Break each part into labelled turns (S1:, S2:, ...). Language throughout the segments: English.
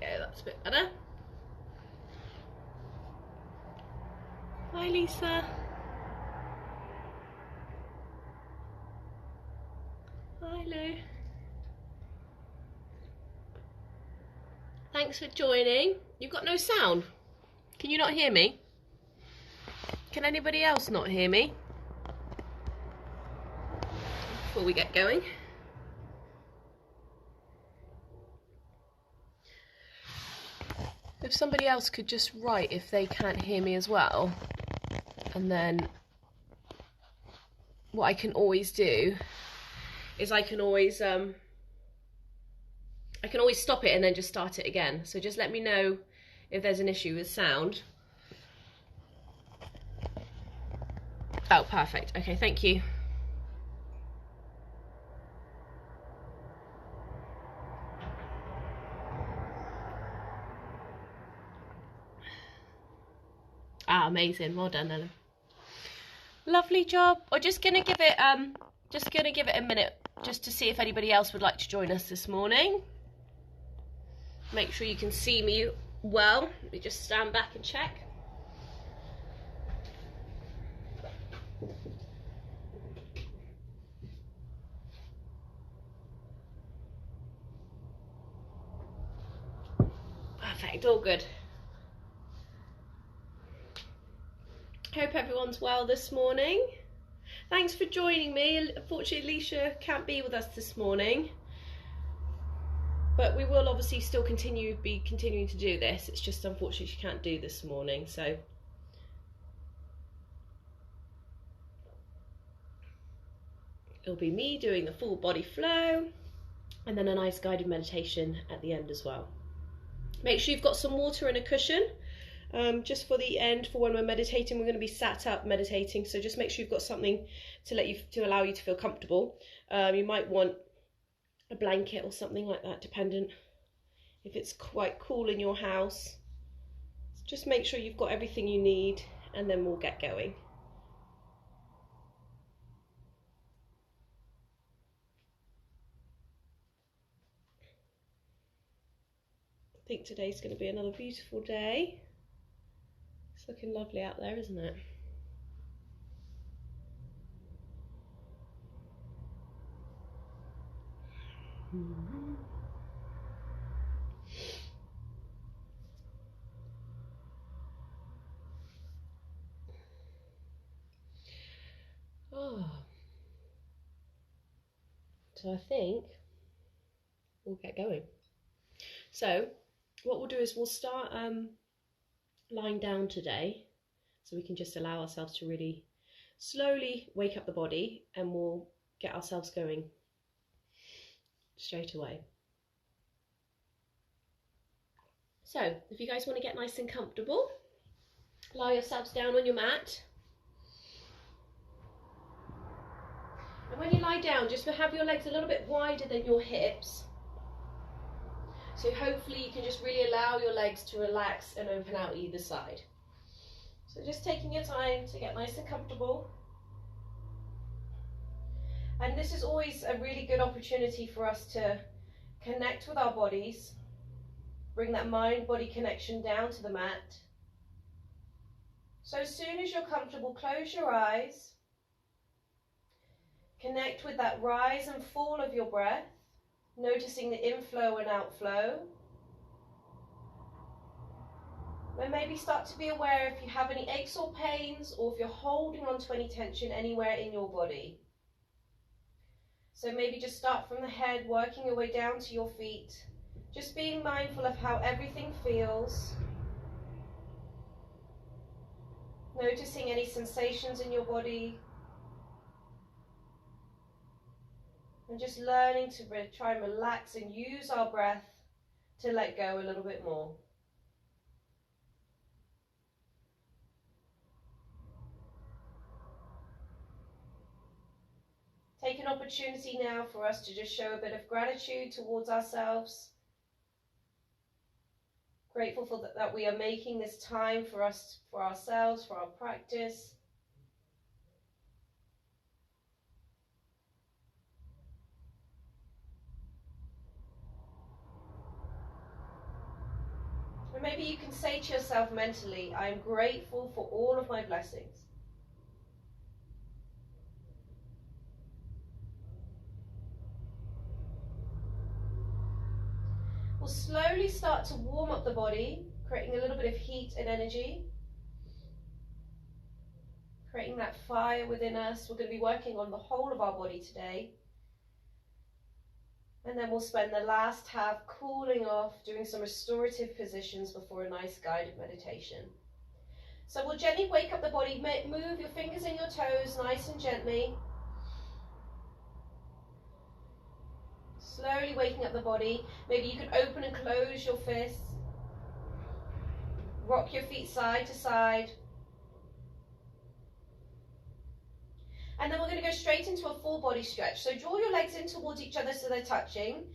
S1: go, that's a bit better. Hi, Lisa. Hi, Lou. Thanks for joining. You've got no sound. Can you not hear me? Can anybody else not hear me? Before we get going. If somebody else could just write if they can't hear me as well, and then what I can always do is I can always stop it and then just start it again. So just let me know if there's an issue with sound. Oh, perfect. Okay, thank you. Ah, amazing. Well done, Ellen. Lovely job. We're just gonna give it a minute just to see if anybody else would like to join us this morning. Make sure you can see me well. Let me just stand back and check. Perfect, all good. Hope everyone's well this morning. Thanks for joining me. Unfortunately, Alicia can't be with us this morning, but we will obviously still be continuing to do this. It's just unfortunately she can't do this morning, so it'll be me doing the full body flow and then a nice guided meditation at the end as well. Make sure you've got some water and a cushion. Just for the end, for when we're meditating, we're going to be sat up meditating, so just make sure you've got something to allow you to feel comfortable. You might want a blanket or something like that, dependent if it's quite cool in your house. Just make sure you've got everything you need, and then we'll get going. I think today's going to be another beautiful day. It's looking lovely out there, isn't it? Oh. So I think we'll get going. So what we'll do is we'll start lying down today, so we can just allow ourselves to really slowly wake up the body, and we'll get ourselves going straight away. So if you guys want to get nice and comfortable, lie yourselves down on your mat. And when you lie down, just have your legs a little bit wider than your hips. So hopefully you can just really allow your legs to relax and open out either side. So just taking your time to get nice and comfortable. And this is always a really good opportunity for us to connect with our bodies, bring that mind-body connection down to the mat. So as soon as you're comfortable, close your eyes. Connect with that rise and fall of your breath, noticing the inflow and outflow. And maybe start to be aware if you have any aches or pains, or if you're holding on to any tension anywhere in your body. So maybe just start from the head, working your way down to your feet, just being mindful of how everything feels. Noticing any sensations in your body. And just learning to try and relax and use our breath to let go a little bit more. Take an opportunity now for us to just show a bit of gratitude towards ourselves. Grateful for that we are making this time for us, for ourselves, for our practice. And maybe you can say to yourself mentally, I'm grateful for all of my blessings. We'll slowly start to warm up the body, creating a little bit of heat and energy. Creating that fire within us. We're going to be working on the whole of our body today. And then we'll spend the last half cooling off, doing some restorative positions before a nice guided meditation. So we'll gently wake up the body, move your fingers and your toes nice and gently. Slowly waking up the body. Maybe you can open and close your fists. Rock your feet side to side. And then we're going to go straight into a full body stretch. So draw your legs in towards each other so they're touching.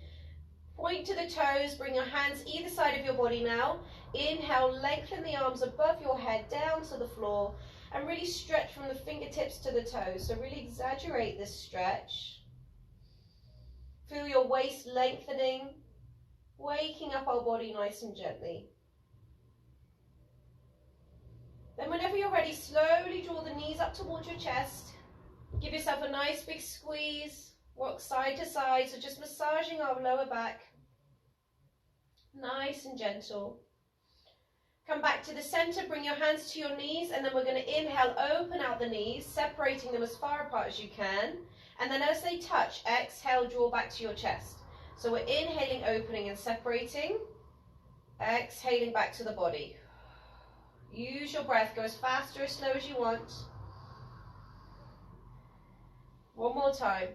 S1: Point to the toes, bring your hands either side of your body now. Inhale, lengthen the arms above your head down to the floor and really stretch from the fingertips to the toes. So really exaggerate this stretch. Feel your waist lengthening, waking up our body nice and gently. Then whenever you're ready, slowly draw the knees up towards your chest. Give yourself a nice big squeeze, rock side to side, so just massaging our lower back. Nice and gentle. Come back to the center, bring your hands to your knees, and then we're going to inhale, open out the knees, separating them as far apart as you can. And then as they touch, exhale, draw back to your chest. So we're inhaling, opening and separating. Exhaling back to the body. Use your breath, go as fast or as slow as you want. One more time.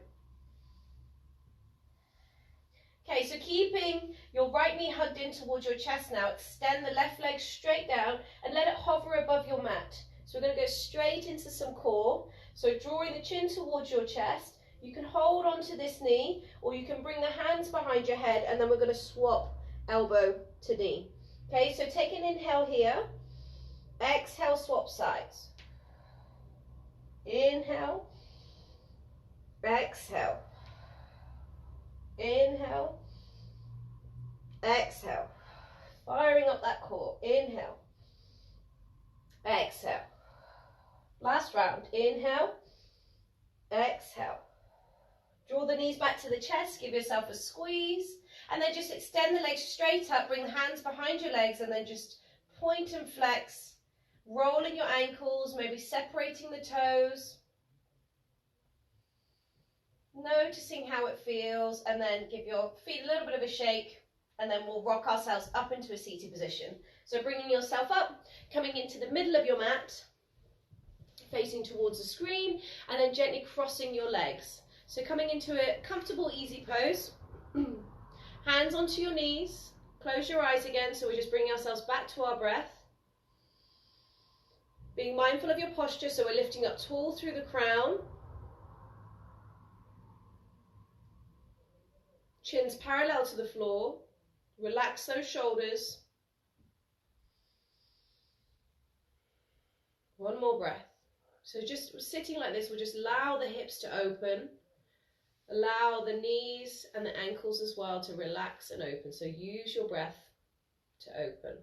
S1: Okay, so keeping your right knee hugged in towards your chest now, extend the left leg straight down and let it hover above your mat. So we're going to go straight into some core. So drawing the chin towards your chest, you can hold onto this knee or you can bring the hands behind your head and then we're going to swap elbow to knee. Okay, so take an inhale here. Exhale, swap sides. Inhale. Exhale. Inhale. Exhale. Firing up that core. Inhale. Exhale. Last round. Inhale. Exhale. Draw the knees back to the chest. Give yourself a squeeze. And then just extend the legs straight up. Bring the hands behind your legs and then just point and flex. Rolling your ankles, maybe separating the toes. Noticing how it feels, and then give your feet a little bit of a shake, and then we'll rock ourselves up into a seated position. So bringing yourself up, coming into the middle of your mat, facing towards the screen, and then gently crossing your legs. So coming into a comfortable, easy pose. Hands onto your knees, close your eyes again, so we're just bringing ourselves back to our breath. Being mindful of your posture, so we're lifting up tall through the crown. Chin's parallel to the floor. Relax those shoulders. One more breath. So just sitting like this, we'll just allow the hips to open. Allow the knees and the ankles as well to relax and open. So use your breath to open.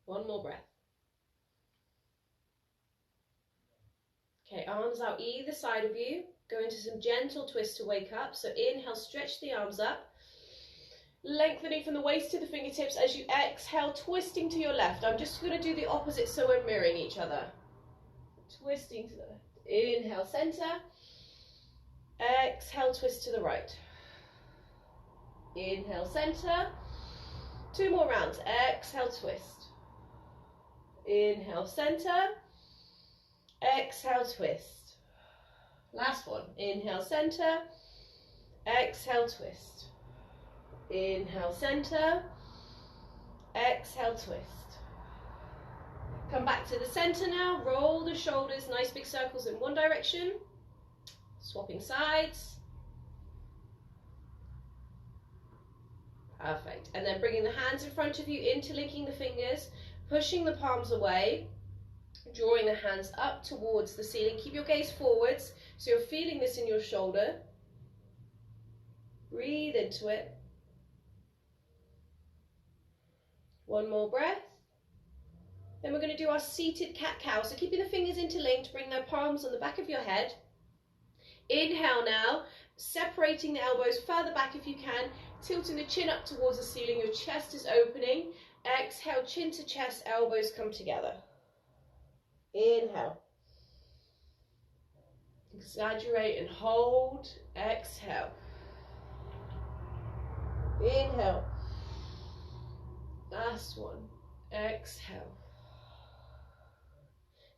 S1: One more breath. Okay, arms out either side of you. Go into some gentle twists to wake up. So inhale, stretch the arms up. Lengthening from the waist to the fingertips as you exhale, twisting to your left. I'm just going to do the opposite so we're mirroring each other. Twisting to the left. Inhale, center. Exhale, twist to the right. Inhale, center. 2 more rounds. Exhale, twist. Inhale, center. Exhale, twist. Last one. Inhale, center. Exhale, twist. Inhale, center. Exhale, twist. Come back to the center now. Roll the shoulders, nice big circles in one direction. Swapping sides. Perfect. And then bringing the hands in front of you, interlinking the fingers, pushing the palms away, drawing the hands up towards the ceiling. Keep your gaze forwards, so you're feeling this in your shoulder. Breathe into it. One more breath. Then we're going to do our seated cat-cow. So keeping the fingers interlinked, bring the palms on the back of your head. Inhale now, separating the elbows further back if you can, tilting the chin up towards the ceiling, your chest is opening. Exhale, chin to chest, elbows come together. Inhale. Exaggerate and hold. Exhale. Inhale. Last one. Exhale.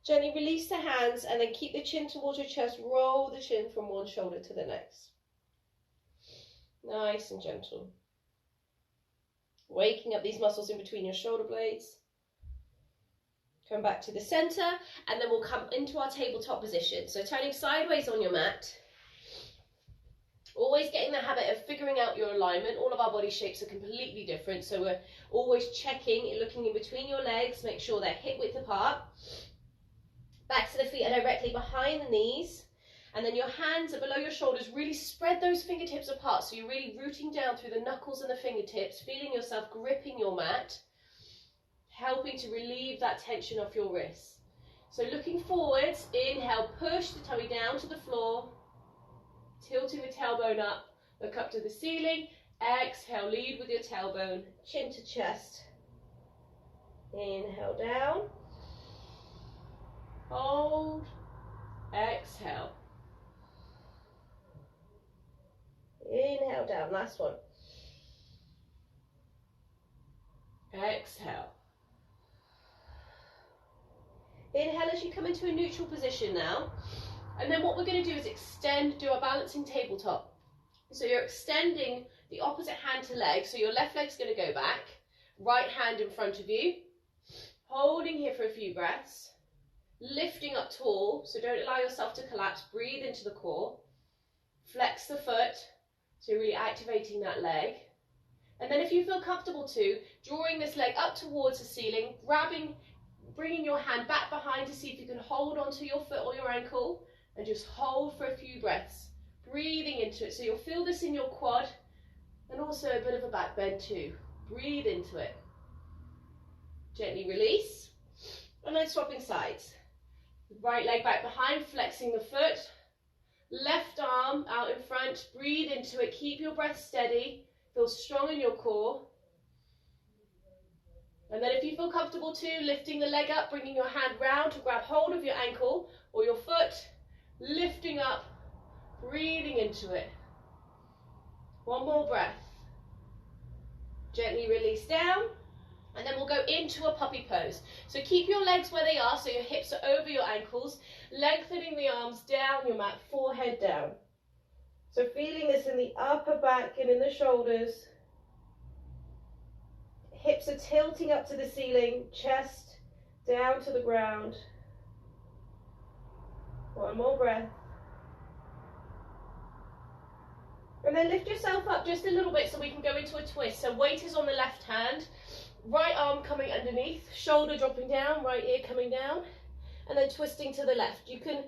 S1: Gently release the hands and then keep the chin towards your chest. Roll the chin from one shoulder to the next. Nice and gentle. Waking up these muscles in between your shoulder blades. Come back to the center, and then we'll come into our tabletop position. So turning sideways on your mat. Always getting the habit of figuring out your alignment. All of our body shapes are completely different, so we're always checking and looking in between your legs. Make sure they're hip width apart. Backs of the feet are directly behind the knees. And then your hands are below your shoulders. Really spread those fingertips apart. So you're really rooting down through the knuckles and the fingertips, feeling yourself gripping your mat, helping to relieve that tension off your wrists. So looking forwards, inhale, push the tummy down to the floor, tilting the tailbone up, look up to the ceiling. Exhale, lead with your tailbone, chin to chest. Inhale down. Hold. Exhale. Inhale down, last one. Exhale. Inhale as you come into a neutral position now. And then what we're going to do is extend, do our balancing tabletop. So you're extending the opposite hand to leg. So your left leg's going to go back, right hand in front of you. Holding here for a few breaths. Lifting up tall, so don't allow yourself to collapse. Breathe into the core. Flex the foot, so you're really activating that leg. And then if you feel comfortable too, drawing this leg up towards the ceiling, bringing your hand back behind to see if you can hold onto your foot or your ankle, and just hold for a few breaths. Breathing into it, so you'll feel this in your quad, and also a bit of a back bend too. Breathe into it. Gently release, and then swapping sides. Right leg back behind, flexing the foot. Left arm out in front, breathe into it. Keep your breath steady. Feel strong in your core. And then if you feel comfortable too, lifting the leg up, bringing your hand round to grab hold of your ankle or your foot. Lifting up, breathing into it. One more breath. Gently release down. And then we'll go into a puppy pose. So keep your legs where they are, so your hips are over your ankles, lengthening the arms down your mat, forehead down. So feeling this in the upper back and in the shoulders. Hips are tilting up to the ceiling, chest down to the ground. One more breath. And then lift yourself up just a little bit so we can go into a twist. So weight is on the left hand. Right arm coming underneath, shoulder dropping down, right ear coming down, and then twisting to the left. You can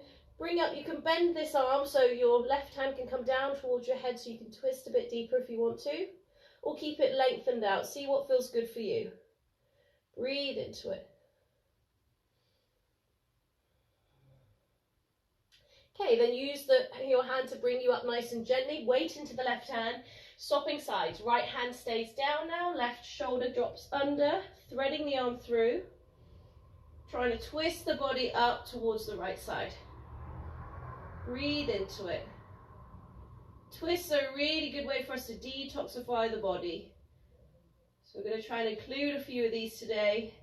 S1: bend this arm so your left hand can come down towards your head so you can twist a bit deeper if you want to, or keep it lengthened out. See what feels good for you. Breathe into it. Okay, then use your hand to bring you up nice and gently. Weight into the left hand. Swapping sides, right hand stays down now, left shoulder drops under, threading the arm through, trying to twist the body up towards the right side. Breathe into it. Twists are a really good way for us to detoxify the body. So we're going to try and include a few of these today.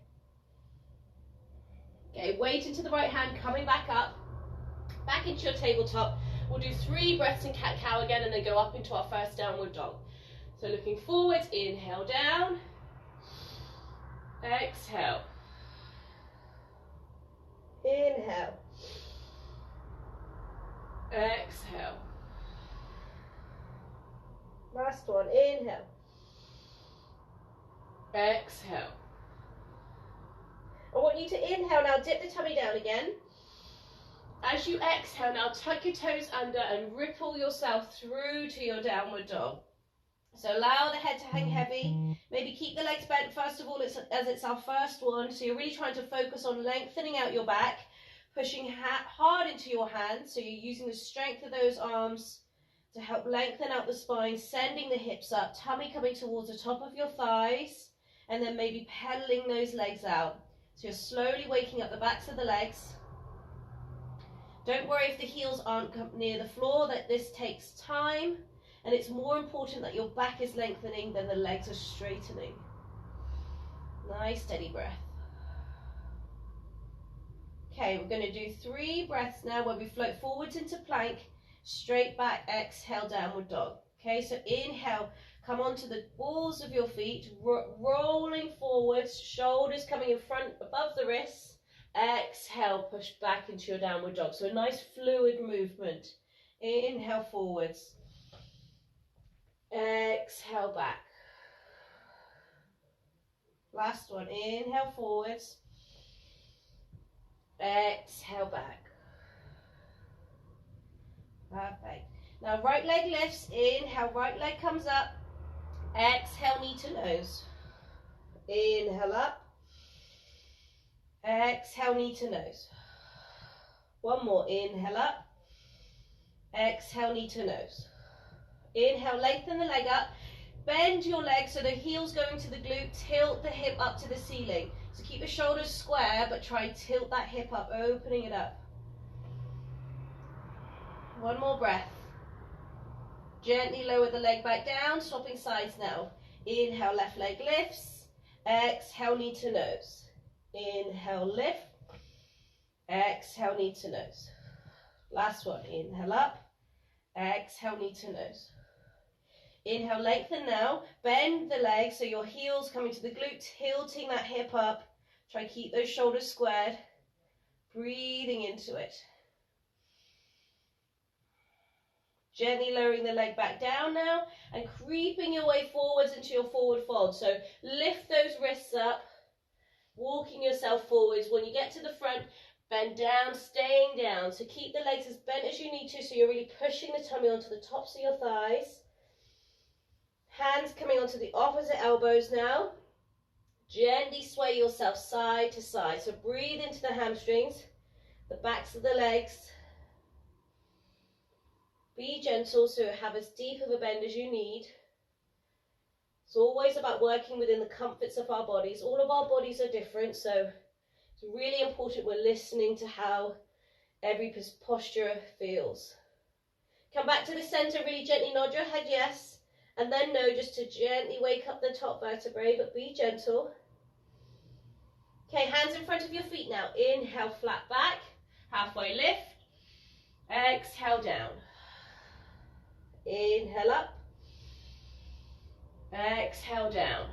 S1: Okay, weight into the right hand, coming back up, back into your tabletop. We'll do 3 breaths in cat-cow again and then go up into our first downward dog. So looking forwards, inhale down, exhale, inhale, exhale. Last one, inhale, exhale. I want you to inhale now, dip the tummy down again. As you exhale now, tuck your toes under and ripple yourself through to your downward dog. So allow the head to hang heavy. Maybe keep the legs bent first of all as it's our first one. So you're really trying to focus on lengthening out your back, pushing hard into your hands. So you're using the strength of those arms to help lengthen out the spine, sending the hips up, tummy coming towards the top of your thighs, and then maybe pedaling those legs out. So you're slowly waking up the backs of the legs. Don't worry if the heels aren't near the floor, that this takes time. And it's more important that your back is lengthening than the legs are straightening. Nice steady breath. Okay, we're going to do 3 breaths now where we float forwards into plank, straight back, exhale, downward dog. Okay, so inhale, come onto the balls of your feet, rolling forwards, shoulders coming in front above the wrists. Exhale, push back into your downward dog. So a nice fluid movement. Inhale forwards. Exhale back. Last one. Inhale forwards. Exhale back. Perfect. Now right leg lifts. Inhale, right leg comes up. Exhale, knee to nose. Inhale up. Exhale, knee to nose. One more. Inhale up. Exhale, knee to nose. Inhale, lengthen the leg up. Bend your leg so the heel's going to the glute. Tilt the hip up to the ceiling. So keep the shoulders square, but try tilt that hip up, opening it up. One more breath. Gently lower the leg back down, swapping sides now. Inhale, left leg lifts. Exhale, knee to nose. Inhale, lift. Exhale, knee to nose. Last one. Inhale up. Exhale, knee to nose. Inhale, lengthen now. Bend the leg so your heel's coming to the glute, tilting that hip up. Try to keep those shoulders squared. Breathing into it. Gently lowering the leg back down now and creeping your way forwards into your forward fold. So lift those wrists up, walking yourself forwards. When you get to the front, bend down, staying down. So keep the legs as bent as you need to, so you're really pushing the tummy onto the tops of your thighs. Hands coming onto the opposite elbows now. Gently sway yourself side to side. So breathe into the hamstrings, the backs of the legs. Be gentle, so have as deep of a bend as you need. It's always about working within the comforts of our bodies. All of our bodies are different, so it's really important we're listening to how every posture feels. Come back to the center, really gently nod your head yes, and then no, just to gently wake up the top vertebrae, but be gentle. Okay, hands in front of your feet now. Inhale, flat back, halfway lift. Exhale, down. Inhale up. Exhale down.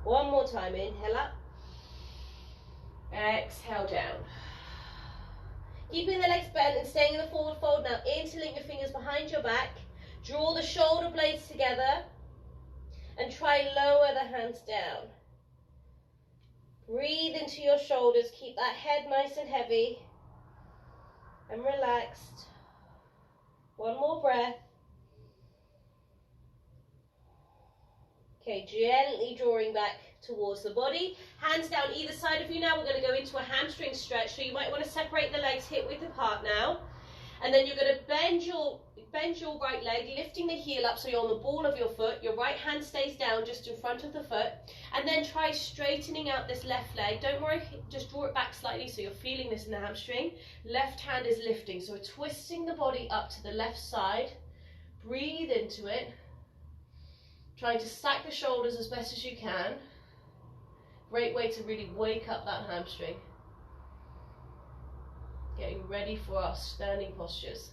S1: One more time. Inhale up. Exhale down. Keeping the legs bent and staying in the forward fold now. Interlink your fingers behind your back. Draw the shoulder blades together. And try lower the hands down. Breathe into your shoulders. Keep that head nice and heavy. And relaxed. One more breath. Okay, gently drawing back towards the body. Hands down either side of you now. We're going to go into a hamstring stretch. So you might want to separate the legs hip width apart now. And then you're going to bend your right leg, lifting the heel up so you're on the ball of your foot. Your right hand stays down just in front of the foot. And then try straightening out this left leg. Don't worry, just draw it back slightly so you're feeling this in the hamstring. Left hand is lifting. So we're twisting the body up to the left side. Breathe into it. Trying to stack the shoulders as best as you can. Great way to really wake up that hamstring. Getting ready for our standing postures.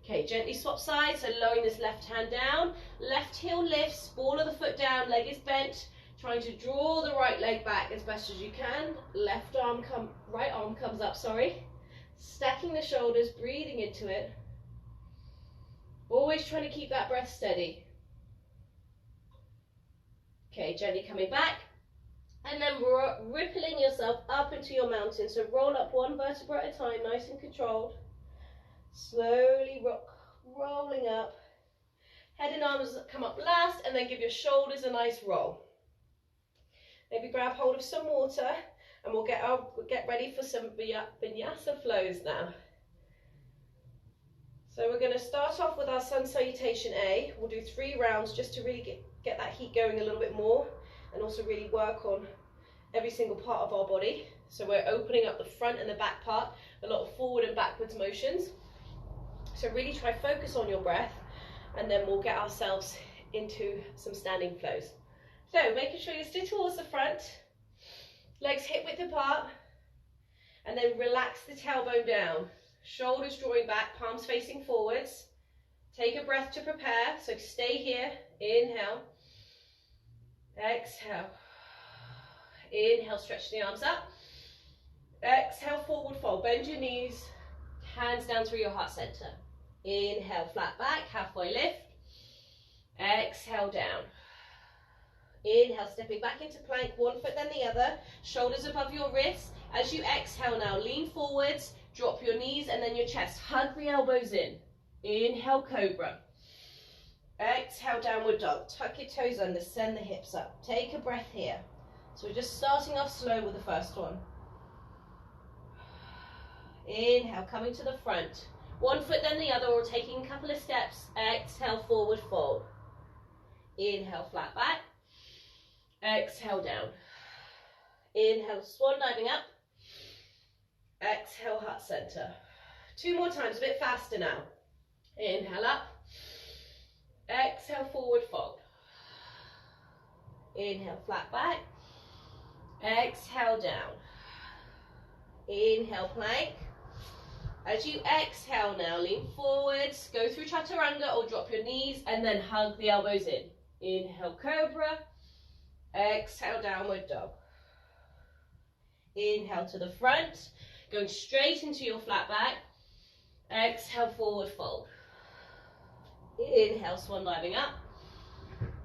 S1: Okay, gently swap sides, so lowering this left hand down. Left heel lifts, ball of the foot down, leg is bent. Trying to draw the right leg back as best as you can. Right arm comes up, sorry. Stacking the shoulders, breathing into it. Always trying to keep that breath steady. Okay, gently coming back. And then rippling yourself up into your mountain. So roll up one vertebra at a time, nice and controlled. Slowly rolling up. Head and arms come up last, and then give your shoulders a nice roll. Maybe grab hold of some water, and we'll get ready for some vinyasa flows now. So we're going to start off with our Sun Salutation A. We'll do 3 rounds just to really get that heat going a little bit more, and also really work on every single part of our body. So we're opening up the front and the back part, a lot of forward and backwards motions. So really try focus on your breath, and then we'll get ourselves into some standing flows. So making sure you stay towards the front, legs hip width apart, and then relax the tailbone down. Shoulders drawing back, palms facing forwards. Take a breath to prepare, so stay here. Inhale. Exhale. Inhale, stretch the arms up. Exhale, forward fold. Bend your knees, hands down through your heart center. Inhale, flat back, halfway lift. Exhale, down. Inhale, stepping back into plank, one foot then the other, shoulders above your wrists. As you exhale now, lean forwards, drop your knees and then your chest. Hug the elbows in. Inhale, cobra. Exhale, downward dog. Tuck your toes under, send the hips up. Take a breath here. So we're just starting off slow with the first one. Inhale, coming to the front. One foot then the other, or taking a couple of steps. Exhale, forward fold. Inhale, flat back. Exhale, down. Inhale, swan diving up. Exhale, heart center. 2 more times, a bit faster now. Inhale up. Exhale, forward fold. Inhale, flat back. Exhale, down. Inhale, plank. As you exhale now, lean forwards, go through chaturanga or drop your knees and then hug the elbows in. Inhale, cobra. Exhale, downward dog. Inhale to the front, going straight into your flat back. Exhale, forward fold. Inhale, swan diving up.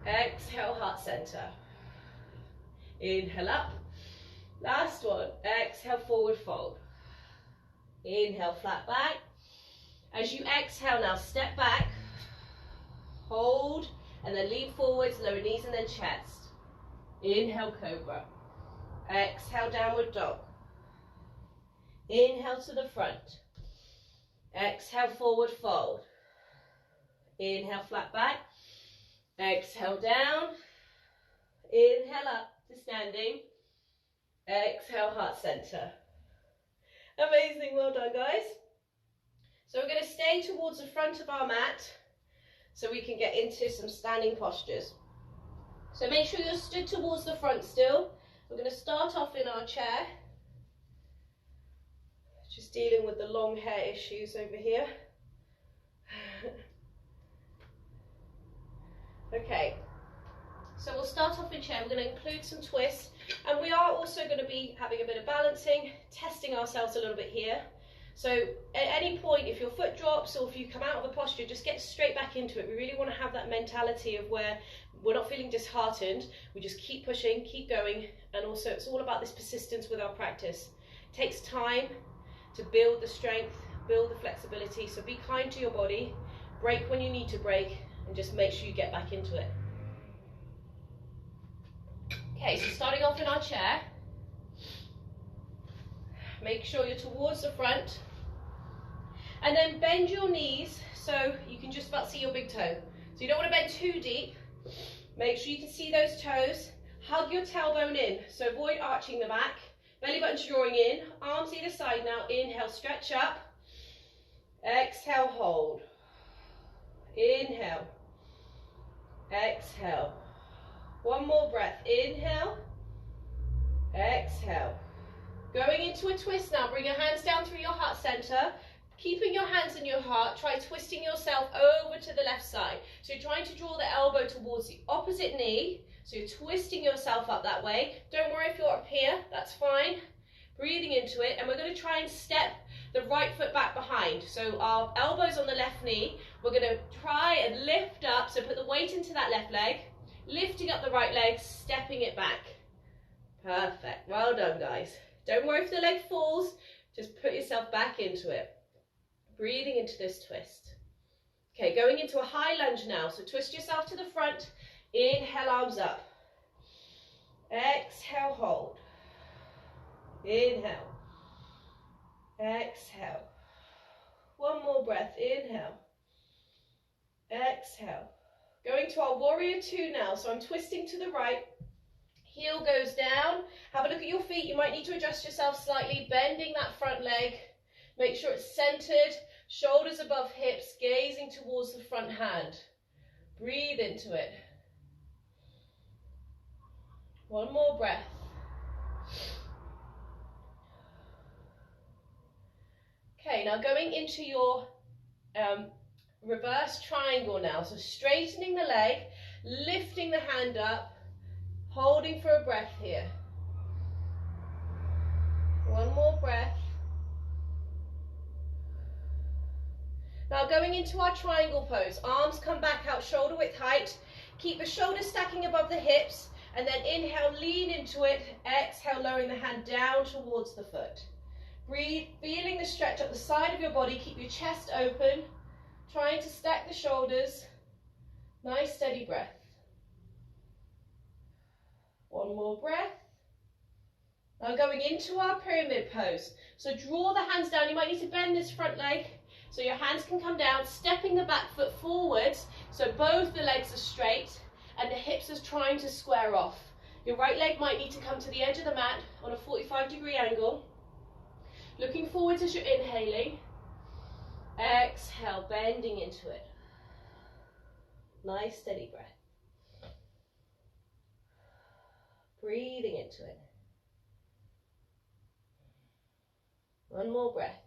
S1: Exhale, heart center. Inhale up. Last one. Exhale, forward fold. Inhale, flat back. As you exhale now, step back. Hold, and then lean forwards, lower knees and then chest. Inhale, cobra. Exhale, downward dog. Inhale to the front. Exhale, forward fold. Inhale, flat back. Exhale, down. Inhale up to standing. Exhale, heart center. Amazing, well done guys. So we're going to stay towards the front of our mat so we can get into some standing postures. So make sure you're stood towards the front still. We're going to start off in our chair. Just dealing with the long hair issues over here. Okay, so we'll start off in chair. We're going to include some twists, and we are also going to be having a bit of balancing, testing ourselves a little bit here. So at any point, if your foot drops or if you come out of a posture, just get straight back into it. We really want to have that mentality of where we're not feeling disheartened. We just keep pushing, keep going, and also it's all about this persistence with our practice. It takes time to build the strength, build the flexibility, so be kind to your body, break when you need to break, and just make sure you get back into it. Okay, so starting off in our chair, make sure you're towards the front, and then bend your knees so you can just about see your big toe. So you don't want to bend too deep. Make sure you can see those toes. Hug your tailbone in, so avoid arching the back. Belly button's drawing in, arms either side now. Inhale, stretch up. Exhale, hold. Inhale. Exhale. One more breath. Inhale. Exhale. Going into a twist now. Bring your hands down through your heart center. Keeping your hands in your heart, try twisting yourself over to the left side. So you're trying to draw the elbow towards the opposite knee. So you're twisting yourself up that way. Don't worry if you're up here, that's fine. Breathing into it, and we're going to try and step the right foot back behind. So our elbows on the left knee. We're going to try and lift up, so put the weight into that left leg, lifting up the right leg, stepping it back. Perfect, well done guys. Don't worry if the leg falls, just put yourself back into it. Breathing into this twist. Okay, going into a high lunge now. So twist yourself to the front. Inhale, arms up. Exhale, hold. Inhale. Exhale. One more breath. Inhale. Exhale. Going to our warrior two now. So I'm twisting to the right. Heel goes down. Have a look at your feet. You might need to adjust yourself slightly, bending that front leg. Make sure it's centered, shoulders above hips, gazing towards the front hand. Breathe into it. One more breath. Okay, now going into your reverse triangle now. So straightening the leg, lifting the hand up, holding for a breath here. One more breath. Now going into our triangle pose, arms come back out shoulder width height. Keep the shoulders stacking above the hips, and then inhale, lean into it. Exhale, lowering the hand down towards the foot. Breathe, feeling the stretch up the side of your body. Keep your chest open, trying to stack the shoulders. Nice steady breath. One more breath. Now going into our pyramid pose. So draw the hands down. You might need to bend this front leg so your hands can come down, stepping the back foot forwards so both the legs are straight and the hips are trying to square off. Your right leg might need to come to the edge of the mat on a 45-degree angle. Looking forwards as you're inhaling. Exhale, bending into it. Nice steady breath. Breathing into it. One more breath.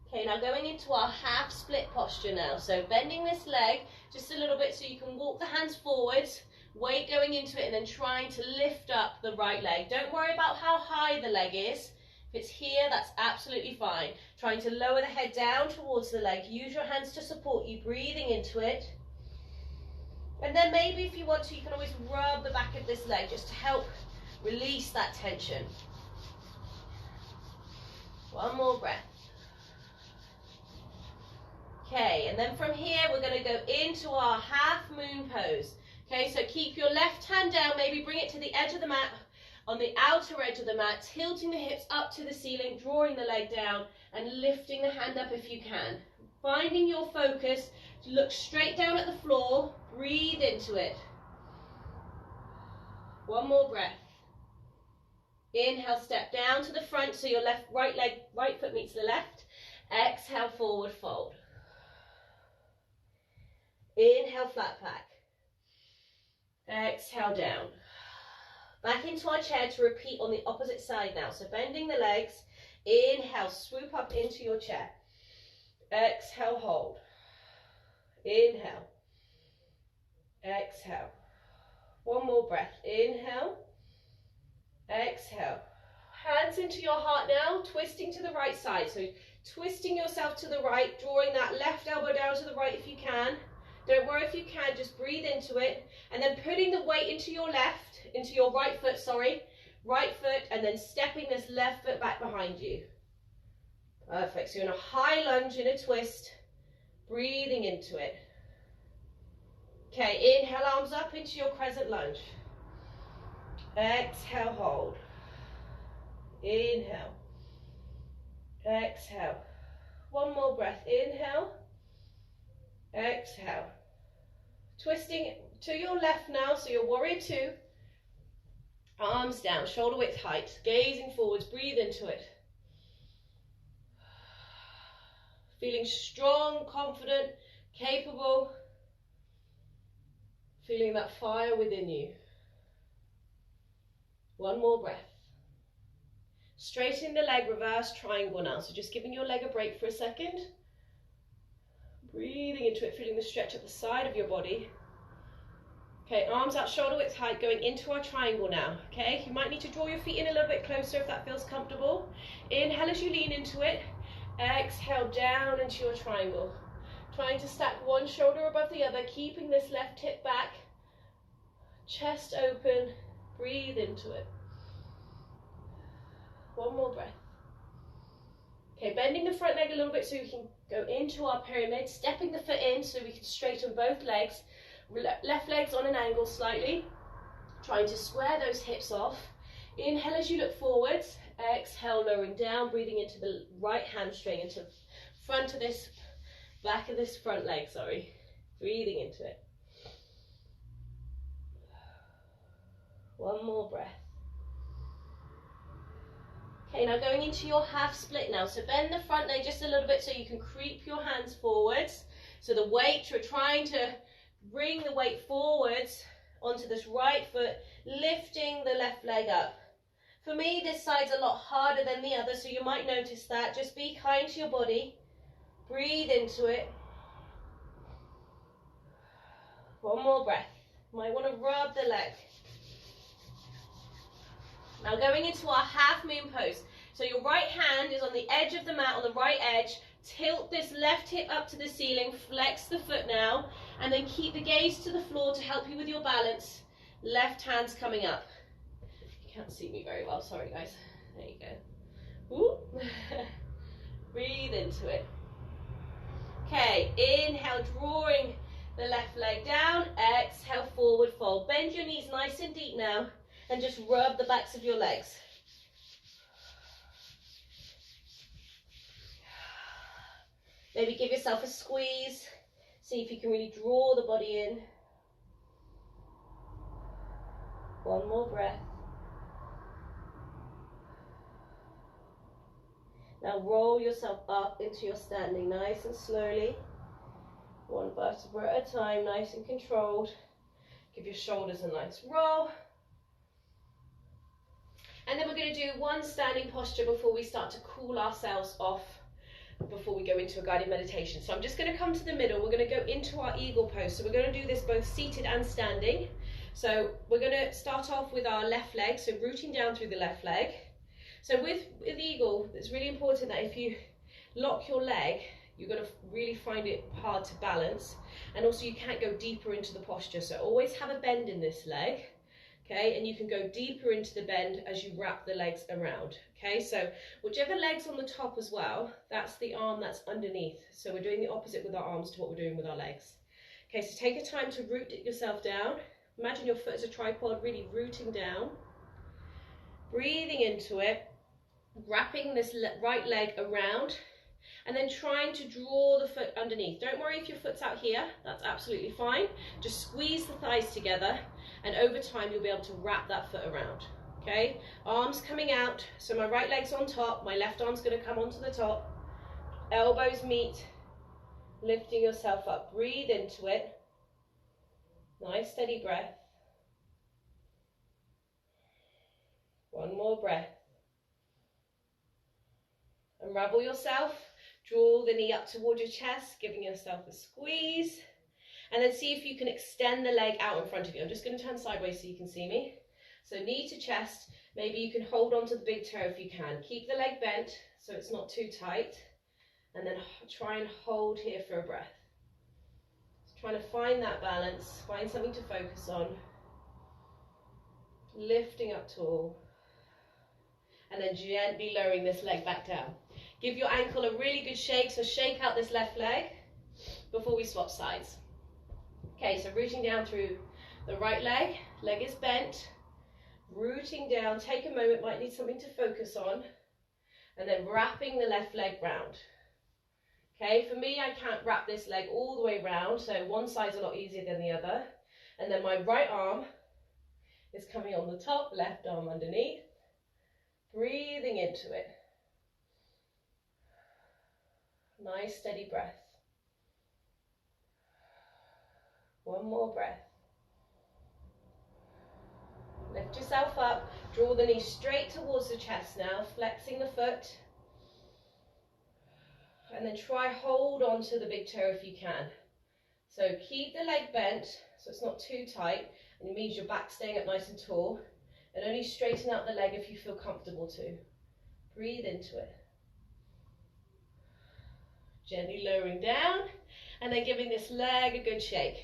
S1: Okay, now going into our half split posture now. So bending this leg just a little bit so you can walk the hands forwards, weight going into it, and then trying to lift up the right leg. Don't worry about how high the leg is. If it's here, that's absolutely fine. Trying to lower the head down towards the leg. Use your hands to support you, breathing into it. And then maybe if you want to, you can always rub the back of this leg just to help release that tension. One more breath. Okay, and then from here, we're going to go into our half moon pose. Okay, so keep your left hand down, maybe bring it to the edge of the mat, on the outer edge of the mat, tilting the hips up to the ceiling, drawing the leg down, and lifting the hand up if you can. Finding your focus, look straight down at the floor, breathe into it. One more breath. Inhale, step down to the front so your right foot meets the left. Exhale, forward fold. Inhale, flat back. Exhale, down. Back into our chair to repeat on the opposite side now. So bending the legs. Inhale, swoop up into your chair. Exhale, hold. Inhale. Exhale. One more breath. Inhale. Exhale. Hands into your heart now, twisting to the right side. So twisting yourself to the right, drawing that left elbow down to the right if you can. Don't worry if you can, just breathe into it. And then putting the weight into your right foot, right foot, and then stepping this left foot back behind you. Perfect, so you're in a high lunge, in a twist, breathing into it. Okay, inhale, arms up into your crescent lunge. Exhale, hold. Inhale. Exhale. One more breath, inhale. Exhale. Twisting to your left now, so your warrior two. Arms down, shoulder width height, gazing forwards, breathe into it. Feeling strong, confident, capable. Feeling that fire within you. One more breath. Straighten the leg, reverse triangle now. So just giving your leg a break for a second. Breathing into it, feeling the stretch at the side of your body. Okay, arms out, shoulder width height, going into our triangle now. Okay, you might need to draw your feet in a little bit closer if that feels comfortable. Inhale as you lean into it. Exhale down into your triangle. Trying to stack one shoulder above the other, keeping this left hip back. Chest open, breathe into it. One more breath. Okay, bending the front leg a little bit so we can go into our pyramid, stepping the foot in so we can straighten both legs. Left leg's on an angle slightly, trying to square those hips off. Inhale as you look forwards, exhale lowering down, breathing into the right hamstring, into front of this, back of this front leg, sorry. Breathing into it. One more breath. Okay, now going into your half split now. So bend the front leg just a little bit so you can creep your hands forwards. So the weight, you're trying to bring the weight forwards onto this right foot, lifting the left leg up. For me, this side's a lot harder than the other, so you might notice that. Just be kind to your body. Breathe into it. One more breath. Might want to rub the leg. Now going into our half moon pose. So your right hand is on the edge of the mat, on the right edge. Tilt this left hip up to the ceiling, flex the foot now, and then keep the gaze to the floor to help you with your balance. Left hand's coming up. You can't see me very well, sorry guys. There you go. Ooh. Breathe into it. Okay, inhale, drawing the left leg down. Exhale, forward fold. Bend your knees nice and deep now, and just rub the backs of your legs. Maybe give yourself a squeeze. See if you can really draw the body in. One more breath. Now roll yourself up into your standing nice and slowly. One vertebra at a time, nice and controlled. Give your shoulders a nice roll. And then we're going to do one standing posture before we start to cool ourselves off, before we go into a guided meditation. So I'm just going to come to the middle. We're going to go into our eagle pose. So we're going to do this both seated and standing. So we're going to start off with our left leg, so rooting down through the left leg. So with eagle, it's really important that if you lock your leg, you're going to really find it hard to balance. And also you can't go deeper into the posture. So always have a bend in this leg. Okay, and you can go deeper into the bend as you wrap the legs around. Okay, so whichever leg's on the top as well, that's the arm that's underneath. So we're doing the opposite with our arms to what we're doing with our legs. Okay, so take a time to root yourself down. Imagine your foot as a tripod, really rooting down. Breathing into it, wrapping this right leg around, and then trying to draw the foot underneath. Don't worry if your foot's out here, that's absolutely fine. Just squeeze the thighs together, and over time you'll be able to wrap that foot around. Okay, arms coming out, so my right leg's on top, my left arm's going to come onto the top, elbows meet, lifting yourself up. Breathe into it. Nice steady breath. One more breath. Unravel yourself. Draw the knee up toward your chest, giving yourself a squeeze. And then see if you can extend the leg out in front of you. I'm just going to turn sideways so you can see me. So knee to chest. Maybe you can hold on to the big toe if you can. Keep the leg bent so it's not too tight. And then try and hold here for a breath. Just trying to find that balance. Find something to focus on. Lifting up tall. And then gently lowering this leg back down. Give your ankle a really good shake, so shake out this left leg before we swap sides. Okay, so rooting down through the right leg, leg is bent, rooting down, take a moment, might need something to focus on, and then wrapping the left leg round. Okay, for me, I can't wrap this leg all the way round, so one side's a lot easier than the other, and then my right arm is coming on the top, left arm underneath, breathing into it. Nice steady breath. One more breath. Lift yourself up, draw the knee straight towards the chest now, flexing the foot. And then try hold on to the big toe if you can. So keep the leg bent so it's not too tight, and it means your back staying up nice and tall, and only straighten out the leg if you feel comfortable to. Breathe into it. Gently lowering down, and then giving this leg a good shake.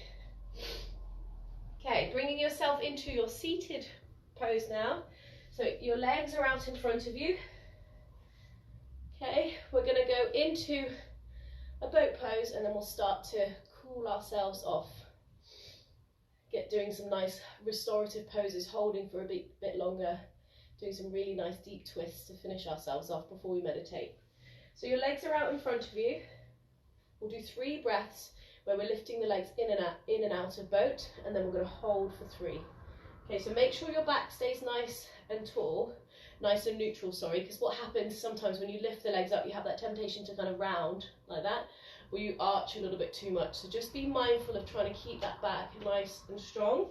S1: Okay, bringing yourself into your seated pose now. So your legs are out in front of you. Okay, we're going to go into a boat pose, and then we'll start to cool ourselves off. Doing some nice restorative poses, holding for a bit longer, doing some really nice deep twists to finish ourselves off before we meditate. So your legs are out in front of you. We'll do 3 breaths where we're lifting the legs in and out of boat, and then we're going to hold for 3. Okay, so make sure your back stays nice and tall, nice and neutral, sorry, because what happens sometimes when you lift the legs up, you have that temptation to kind of round like that, or you arch a little bit too much. So just be mindful of trying to keep that back nice and strong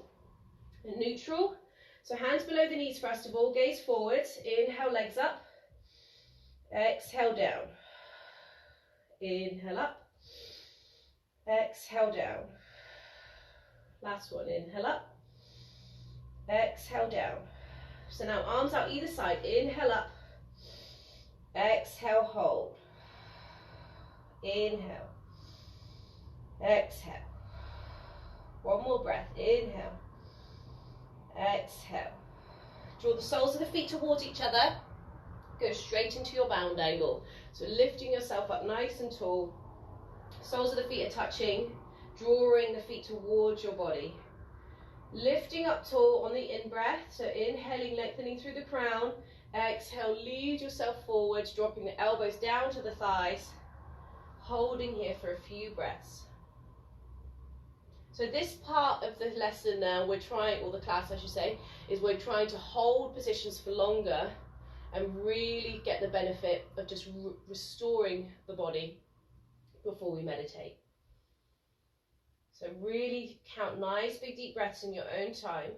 S1: and neutral. So hands below the knees first of all, gaze forwards, inhale, legs up, exhale down, inhale up, exhale down, last one, inhale up, exhale down. So now arms out either side, inhale up, exhale, hold, inhale, exhale, one more breath, inhale, exhale. Draw the soles of the feet towards each other, go straight into your bound angle. So lifting yourself up nice and tall, soles of the feet are touching, drawing the feet towards your body. Lifting up tall on the in-breath, so inhaling, lengthening through the crown, exhale, lead yourself forwards, dropping the elbows down to the thighs, holding here for a few breaths. So this part of the lesson now, we're trying, or the class I should say, is we're trying to hold positions for longer and really get the benefit of just restoring the body before we meditate. So really count nice big deep breaths in your own time.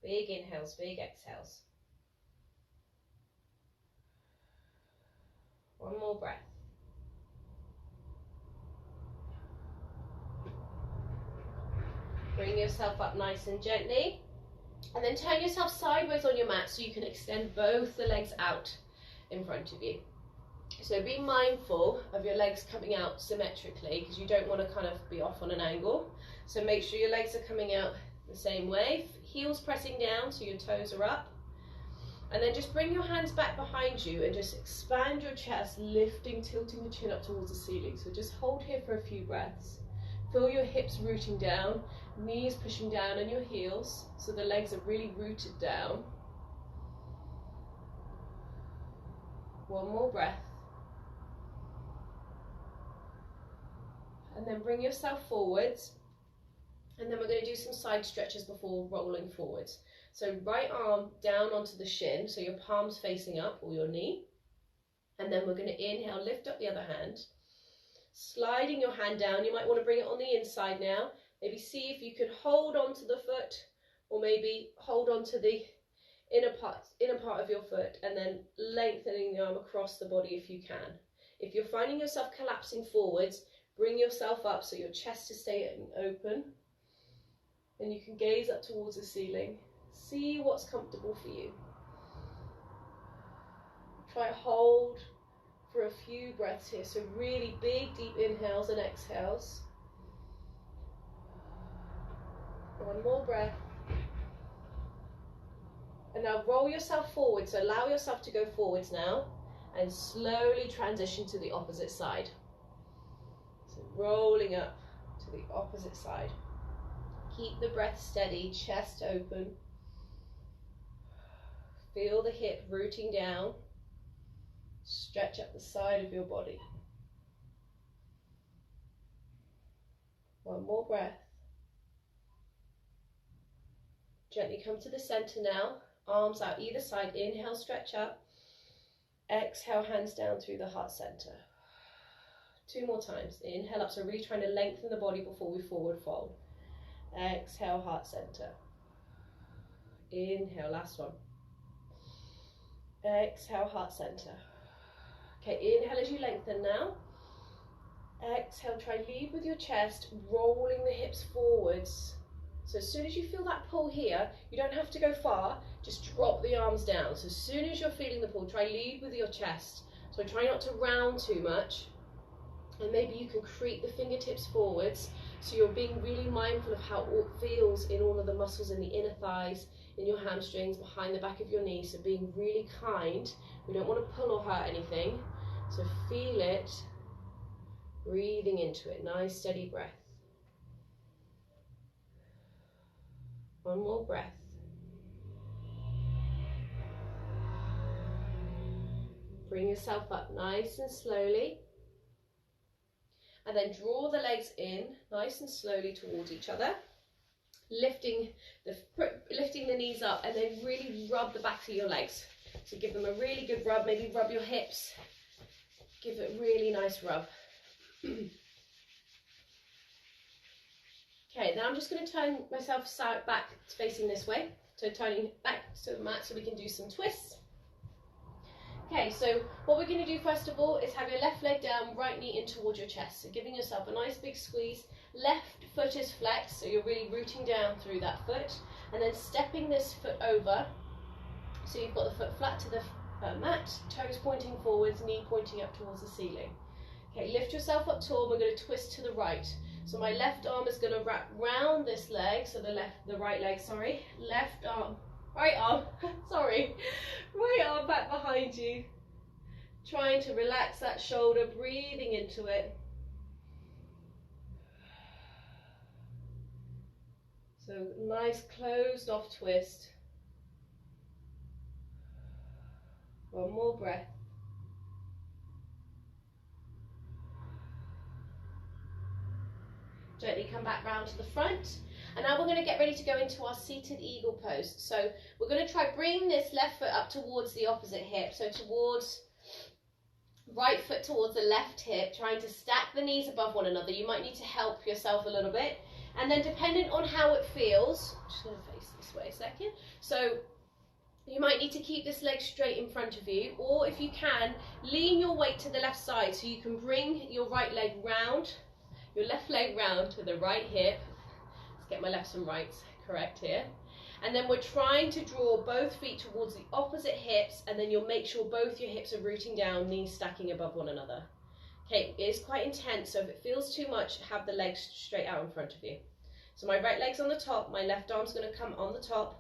S1: Big inhales, big exhales. One more breath. Bring yourself up nice and gently, and then turn yourself sideways on your mat so you can extend both the legs out in front of you. So be mindful of your legs coming out symmetrically, because you don't want to kind of be off on an angle. So make sure your legs are coming out the same way, heels pressing down so your toes are up. And then just bring your hands back behind you and just expand your chest, lifting, tilting the chin up towards the ceiling. So just hold here for a few breaths. Feel your hips rooting down, knees pushing down on your heels, so the legs are really rooted down. One more breath. And then bring yourself forwards. And then we're going to do some side stretches before rolling forwards. So right arm down onto the shin, so your palms facing up, or your knee. And then we're going to inhale, lift up the other hand. Sliding your hand down, you might want to bring it on the inside now. Maybe see if you can hold onto the foot, or maybe hold onto the inner part of your foot, and then lengthening the arm across the body if you can. If you're finding yourself collapsing forwards, bring yourself up so your chest is staying open, and you can gaze up towards the ceiling. See what's comfortable for you. Try hold for a few breaths here. So really big deep inhales and exhales. One more breath. And now roll yourself forward. So allow yourself to go forwards now, and slowly transition to the opposite side. So rolling up to the opposite side. Keep the breath steady, chest open. Feel the hip rooting down. Stretch up the side of your body. One more breath. Gently come to the center now. Arms out either side. Inhale, stretch up. Exhale, hands down through the heart center. 2 more times. Inhale up, so really trying to lengthen the body before we forward fold. Exhale, heart center. Inhale, last one. Exhale, heart center. Okay, inhale as you lengthen now. Exhale, try lead with your chest, rolling the hips forwards. So as soon as you feel that pull here, you don't have to go far, just drop the arms down. So as soon as you're feeling the pull, try lead with your chest. So try not to round too much. And maybe you can creep the fingertips forwards, so you're being really mindful of how it feels in all of the muscles in the inner thighs, in your hamstrings, behind the back of your knees. So being really kind. We don't want to pull or hurt anything. So feel it, breathing into it, nice steady breath. One more breath. Bring yourself up nice and slowly. And then draw the legs in nice and slowly towards each other. Lifting the knees up, and then really rub the backs of your legs. So give them a really good rub, maybe rub your hips. Give it a really nice rub. Okay, now I'm just going to turn myself back facing this way. So turning back to the mat so we can do some twists. Okay, so what we're going to do first of all is have your left leg down, right knee in towards your chest. So giving yourself a nice big squeeze. Left foot is flexed, so you're really rooting down through that foot. And then stepping this foot over. So you've got the foot flat to the mat, toes pointing forwards, knee pointing up towards the ceiling. Okay, lift yourself up tall. We're going to twist to the right. So my left arm is going to wrap round this leg, so the right leg, sorry. Left arm, right arm, sorry. Right arm back behind you. Trying to relax that shoulder, breathing into it. So nice closed off twist. One more breath. Gently come back round to the front. And now we're going to get ready to go into our seated eagle pose. So we're going to try bring this left foot up towards the opposite hip. So towards, right foot towards the left hip, trying to stack the knees above one another. You might need to help yourself a little bit. And then depending on how it feels, I'm just going to face this way a second. So you might need to keep this leg straight in front of you, or if you can, lean your weight to the left side so you can bring your right leg round, your left leg round to the right hip. Let's get my lefts and rights correct here. And then we're trying to draw both feet towards the opposite hips, and then you'll make sure both your hips are rooting down, knees stacking above one another. Okay, it is quite intense, so if it feels too much, have the legs straight out in front of you. So my right leg's on the top, my left arm's going to come on the top.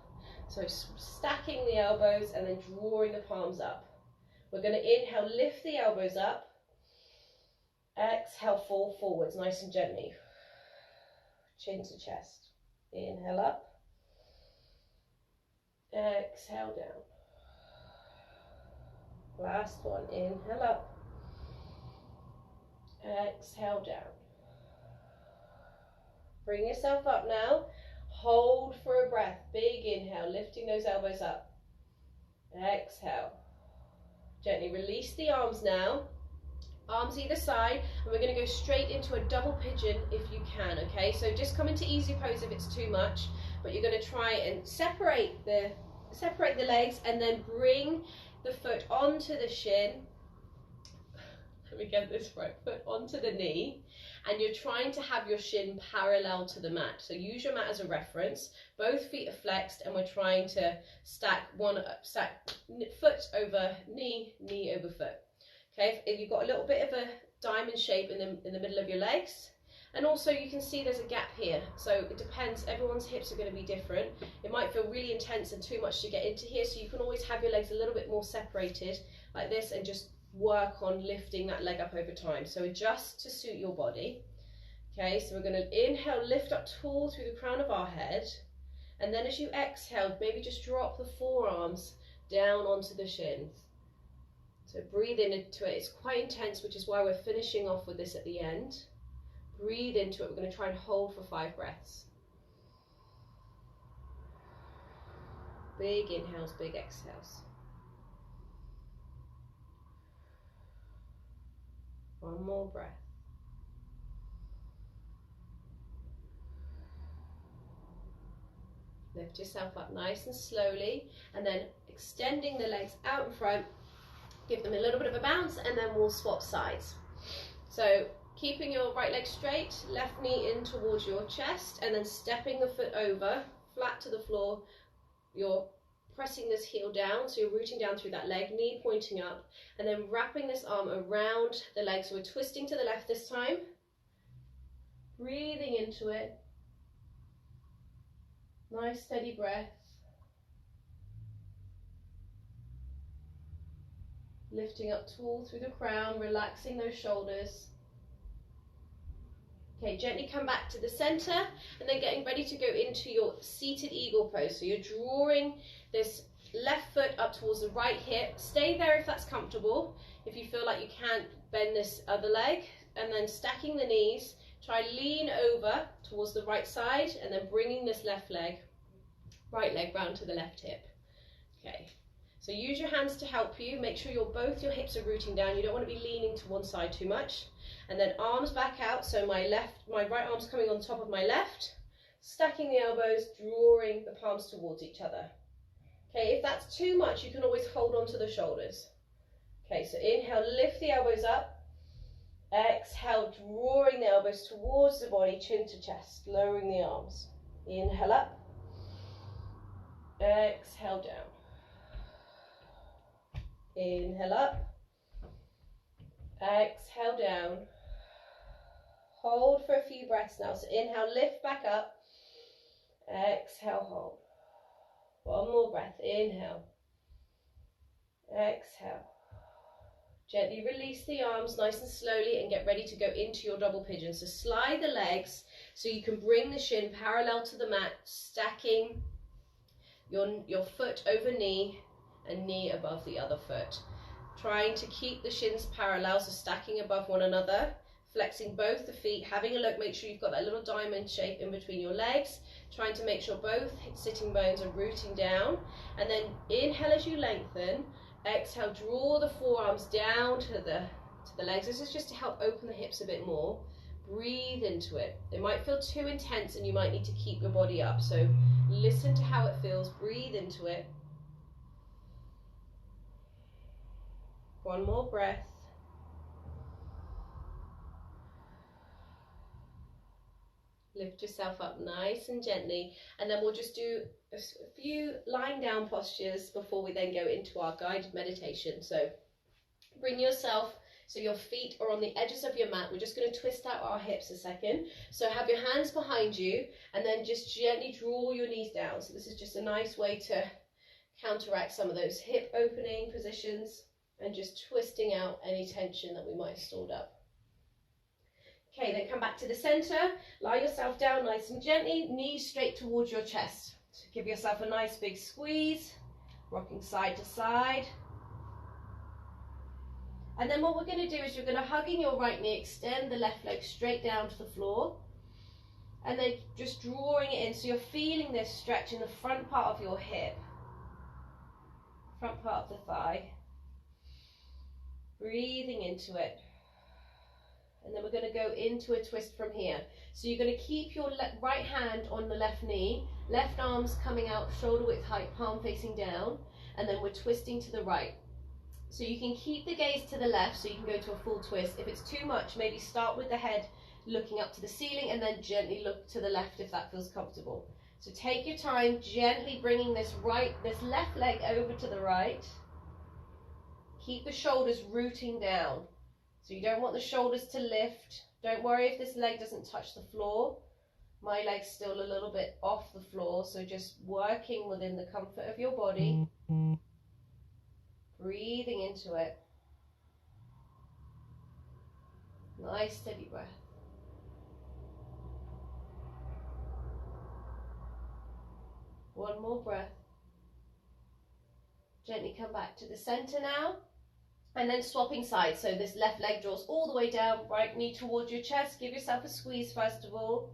S1: So stacking the elbows and then drawing the palms up. We're going to inhale, lift the elbows up. Exhale, fall forwards, nice and gently. Chin to chest. Inhale up. Exhale down. Last one, inhale up. Exhale down. Bring yourself up now. Hold for a breath. Big inhale, lifting those elbows up. Exhale. Gently release the arms now. Arms either side, and we're going to go straight into a double pigeon if you can, okay? So just come into easy pose if it's too much, but you're going to try and separate the legs and then bring the foot onto the shin. Let me get this right. Foot onto the knee, and you're trying to have your shin parallel to the mat. So use your mat as a reference. Both feet are flexed, and we're trying to stack foot over knee, knee over foot. Okay, if you've got a little bit of a diamond shape in the middle of your legs, and also you can see there's a gap here. So it depends, everyone's hips are going to be different. It might feel really intense and too much to get into here, so you can always have your legs a little bit more separated like this and just work on lifting that leg up over time. So adjust to suit your body. Okay, so we're going to inhale, lift up tall through the crown of our head, and then as you exhale, maybe just drop the forearms down onto the shins. So breathe into it. It's quite intense, which is why we're finishing off with this at the end. Breathe into it. We're going to try and hold for 5 breaths. Big inhales, big exhales. One more breath. Lift yourself up nice and slowly, and then extending the legs out in front. Give them a little bit of a bounce, and then we'll swap sides. So keeping your right leg straight, left knee in towards your chest, and then stepping the foot over, flat to the floor. You're pressing this heel down, so you're rooting down through that leg, knee pointing up, and then wrapping this arm around the leg. So we're twisting to the left this time. Breathing into it. Nice steady breath. Lifting up tall through the crown, relaxing those shoulders. Okay, gently come back to the center and then getting ready to go into your seated eagle pose. So you're drawing this left foot up towards the right hip. Stay there if that's comfortable. If you feel like you can't bend this other leg, and then stacking the knees, try lean over towards the right side and then bringing this right leg round to the left hip. Okay, so use your hands to help you. Make sure both your hips are rooting down. You don't want to be leaning to one side too much. And then arms back out, so my right arm's coming on top of my left, stacking the elbows, drawing the palms towards each other. Okay, if that's too much, you can always hold on to the shoulders. Okay, so inhale, lift the elbows up. Exhale, drawing the elbows towards the body, chin to chest, lowering the arms. Inhale up. Exhale down. Inhale up. Exhale down. Hold for a few breaths now. So inhale, lift back up. Exhale, hold. One more breath. Inhale. Exhale. Gently release the arms nice and slowly and get ready to go into your double pigeon. So slide the legs so you can bring the shin parallel to the mat, stacking your foot over knee and knee above the other foot. Trying to keep the shins parallel, so stacking above one another, flexing both the feet, having a look, make sure you've got that little diamond shape in between your legs, trying to make sure both sitting bones are rooting down, and then inhale as you lengthen, exhale, draw the forearms down to the legs. This is just to help open the hips a bit more. Breathe into it. It might feel too intense and you might need to keep your body up, so listen to how it feels, breathe into it. One more breath. Lift yourself up nice and gently, and then we'll just do a few lying down postures before we then go into our guided meditation. So bring yourself so your feet are on the edges of your mat. We're just going to twist out our hips a second. So have your hands behind you and then just gently draw your knees down. So this is just a nice way to counteract some of those hip opening positions and just twisting out any tension that we might have stored up. Okay, then come back to the center, lie yourself down nice and gently, knees straight towards your chest. So give yourself a nice big squeeze, rocking side to side. And then what we're going to do is you're going to hug in your right knee, extend the left leg straight down to the floor, and then just drawing it in so you're feeling this stretch in the front part of your hip, front part of the thigh. Breathing into it. And then we're going to go into a twist from here. So you're going to keep your right hand on the left knee, left arm's coming out shoulder width height, palm facing down, and then we're twisting to the right. So you can keep the gaze to the left so you can go to a full twist. If it's too much, maybe start with the head looking up to the ceiling and then gently look to the left if that feels comfortable. So take your time, gently bringing this left leg over to the right. Keep the shoulders rooting down. So you don't want the shoulders to lift. Don't worry if this leg doesn't touch the floor. My leg's still a little bit off the floor, so just working within the comfort of your body. Breathing into it. Nice steady breath. One more breath. Gently come back to the center now. And then swapping sides. So this left leg draws all the way down, right knee towards your chest. Give yourself a squeeze first of all.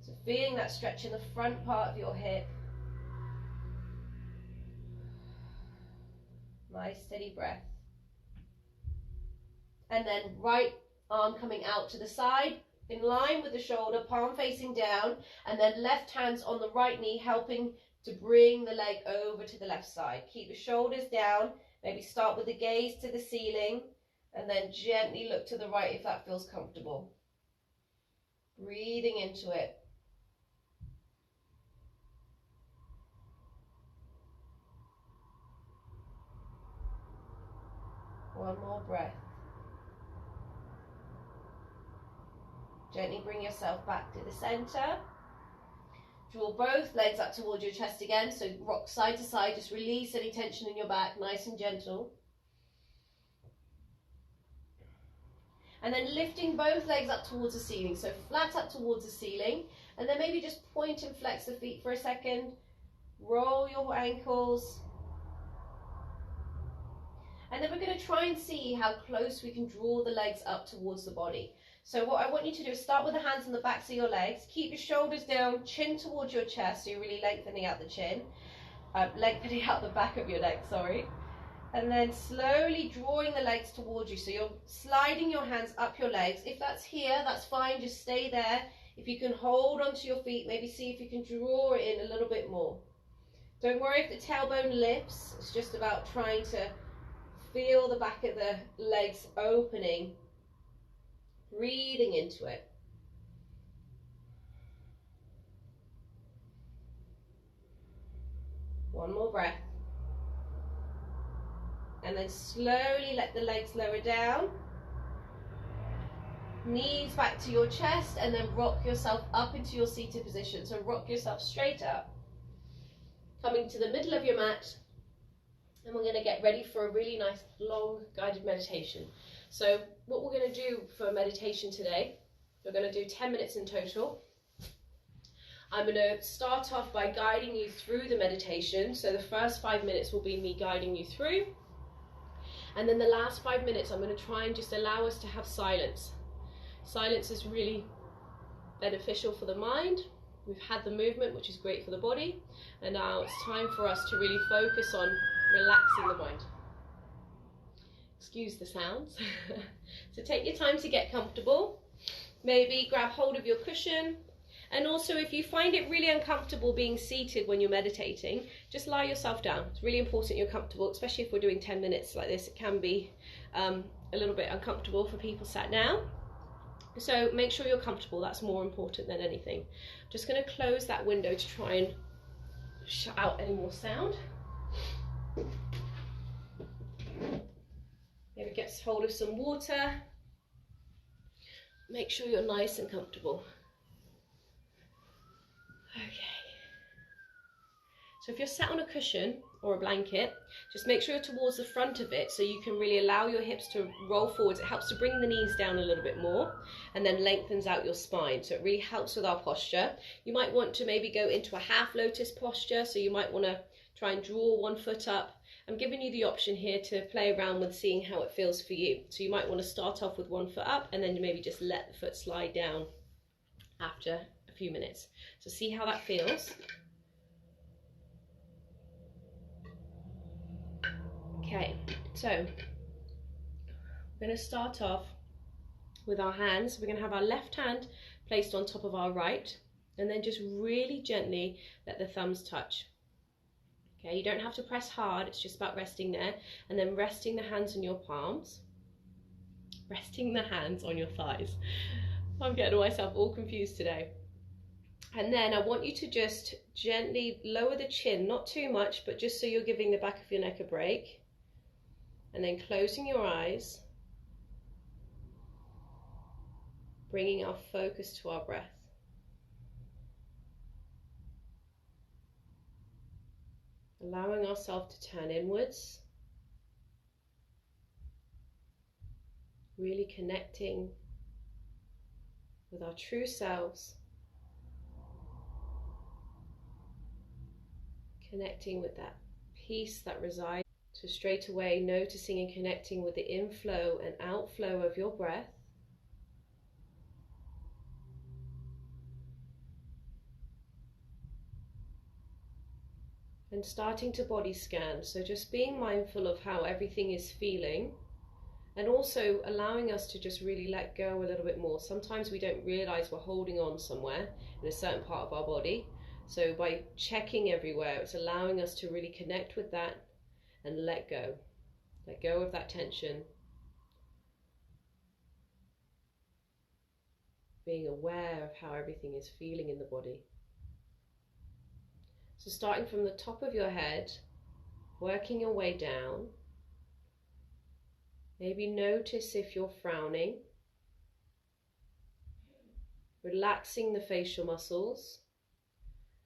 S1: So feeling that stretch in the front part of your hip. Nice steady breath. And then right arm coming out to the side, in line with the shoulder, palm facing down, and then left hand's on the right knee, helping to bring the leg over to the left side. Keep the shoulders down. Maybe start with the gaze to the ceiling and then gently look to the right if that feels comfortable. Breathing into it. One more breath. Gently bring yourself back to the center. Draw both legs up towards your chest again, so rock side to side, just release any tension in your back, nice and gentle. And then lifting both legs up towards the ceiling. So flat up towards the ceiling. And then maybe just point and flex the feet for a second. Roll your ankles. And then we're going to try and see how close we can draw the legs up towards the body. So what I want you to do is start with the hands on the backs of your legs. Keep your shoulders down, chin towards your chest, so you're really lengthening out the chin. Lengthening out the back of your legs, sorry. And then slowly drawing the legs towards you. So you're sliding your hands up your legs. If that's here, that's fine, just stay there. If you can hold onto your feet, maybe see if you can draw it in a little bit more. Don't worry if the tailbone lifts, it's just about trying to feel the back of the legs opening, breathing into it. One more breath. And then slowly let the legs lower down. Knees back to your chest, and then rock yourself up into your seated position. So rock yourself straight up. Coming to the middle of your mat. And we're going to get ready for a really nice long guided meditation. So what we're going to do for meditation today, we're going to do 10 minutes in total. I'm going to start off by guiding you through the meditation. So the first 5 minutes will be me guiding you through. And then the last 5 minutes, I'm going to try and just allow us to have silence. Silence is really beneficial for the mind. We've had the movement, which is great for the body. And now it's time for us to really focus on relaxing the mind. Excuse the sounds. So take your time to get comfortable. Maybe grab hold of your cushion. And also, if you find it really uncomfortable being seated when you're meditating, just lie yourself down. It's really important you're comfortable, especially if we're doing 10 minutes like this. It can be a little bit uncomfortable for people sat down. So make sure you're comfortable. That's more important than anything. I'm just going to close that window to try and shut out any more sound. Maybe get hold of some water. Make sure you're nice and comfortable. Okay. So if you're sat on a cushion or a blanket, just make sure you're towards the front of it so you can really allow your hips to roll forwards. It helps to bring the knees down a little bit more and then lengthens out your spine. So it really helps with our posture. You might want to maybe go into a half lotus posture. So you might want to try and draw one foot up. I'm giving you the option here to play around with seeing how it feels for you. So you might want to start off with one foot up and then maybe just let the foot slide down after a few minutes. So see how that feels. Okay, so we're going to start off with our hands. We're going to have our left hand placed on top of our right, and then just really gently let the thumbs touch. Okay, you don't have to press hard, it's just about resting there, and then resting the hands on your palms, resting the hands on your thighs. I'm getting myself all confused today. And then I want you to just gently lower the chin, not too much, but just so you're giving the back of your neck a break. And then closing your eyes, bringing our focus to our breath. Allowing ourselves to turn inwards, really connecting with our true selves, connecting with that peace that resides. So straight away noticing and connecting with the inflow and outflow of your breath. And starting to body scan, so just being mindful of how everything is feeling and also allowing us to just really let go a little bit more. Sometimes we don't realize we're holding on somewhere in a certain part of our body. So by checking everywhere, it's allowing us to really connect with that and let go. Let go of that tension. Being aware of how everything is feeling in the body. So starting from the top of your head, working your way down. Maybe notice if you're frowning. Relaxing the facial muscles.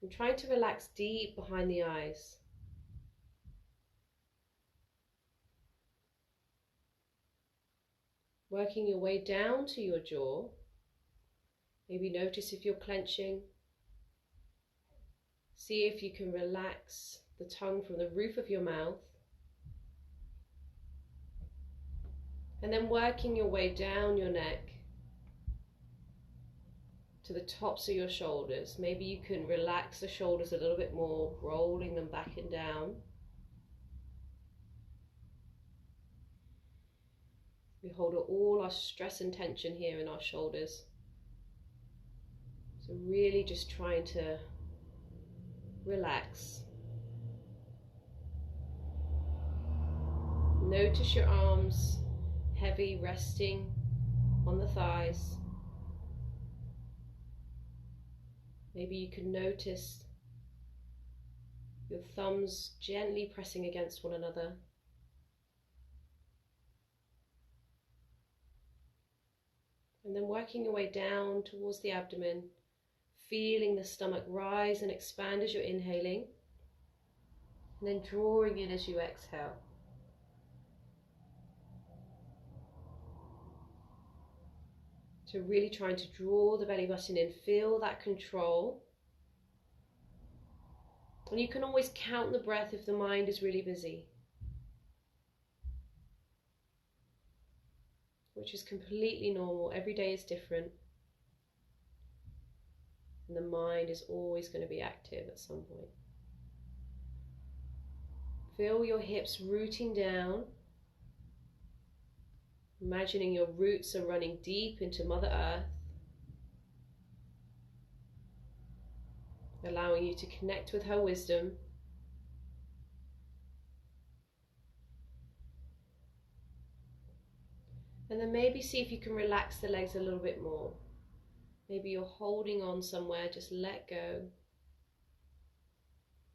S1: And trying to relax deep behind the eyes. Working your way down to your jaw. Maybe notice if you're clenching. See if you can relax the tongue from the roof of your mouth. And then working your way down your neck to the tops of your shoulders. Maybe you can relax the shoulders a little bit more, rolling them back and down. We hold all our stress and tension here in our shoulders. So really just trying to relax. Notice your arms heavy, resting on the thighs. Maybe you can notice your thumbs gently pressing against one another. And then working your way down towards the abdomen, feeling the stomach rise and expand as you're inhaling, and then drawing in as you exhale. So really trying to draw the belly button in, feel that control. And you can always count the breath if the mind is really busy, which is completely normal. Every day is different. And the mind is always going to be active at some point. Feel your hips rooting down. Imagining your roots are running deep into Mother Earth. Allowing you to connect with her wisdom. And then maybe see if you can relax the legs a little bit more. Maybe you're holding on somewhere, just let go.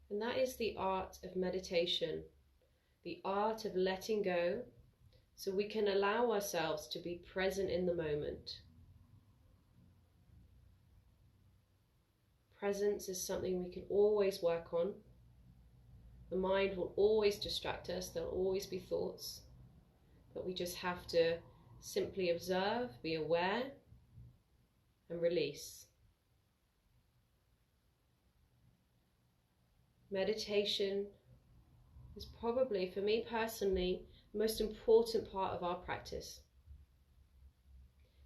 S1: And that is the art of meditation, the art of letting go, so we can allow ourselves to be present in the moment. Presence is something we can always work on. The mind will always distract us, there'll always be thoughts, but we just have to simply observe, be aware, and release. Meditation is probably, for me personally, the most important part of our practice.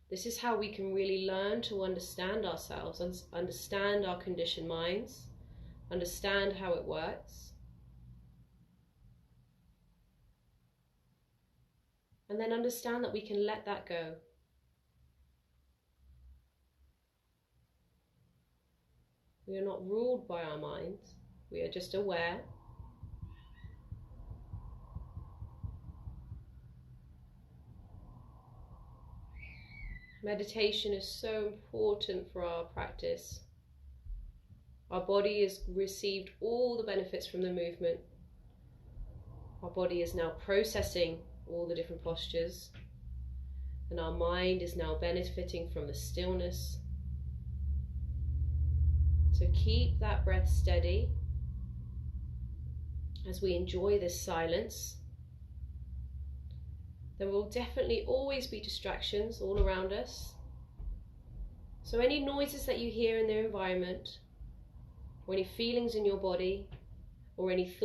S1: This is how we can really learn to understand ourselves, understand our conditioned minds, understand how it works, and then understand that we can let that go. We are not ruled by our minds, we are just aware. Meditation is so important for our practice. Our body has received all the benefits from the movement. Our body is now processing all the different postures, and our mind is now benefiting from the stillness. So keep that breath steady as we enjoy this silence. There will definitely always be distractions all around us. So any noises that you hear in the environment, or any feelings in your body, or any thoughts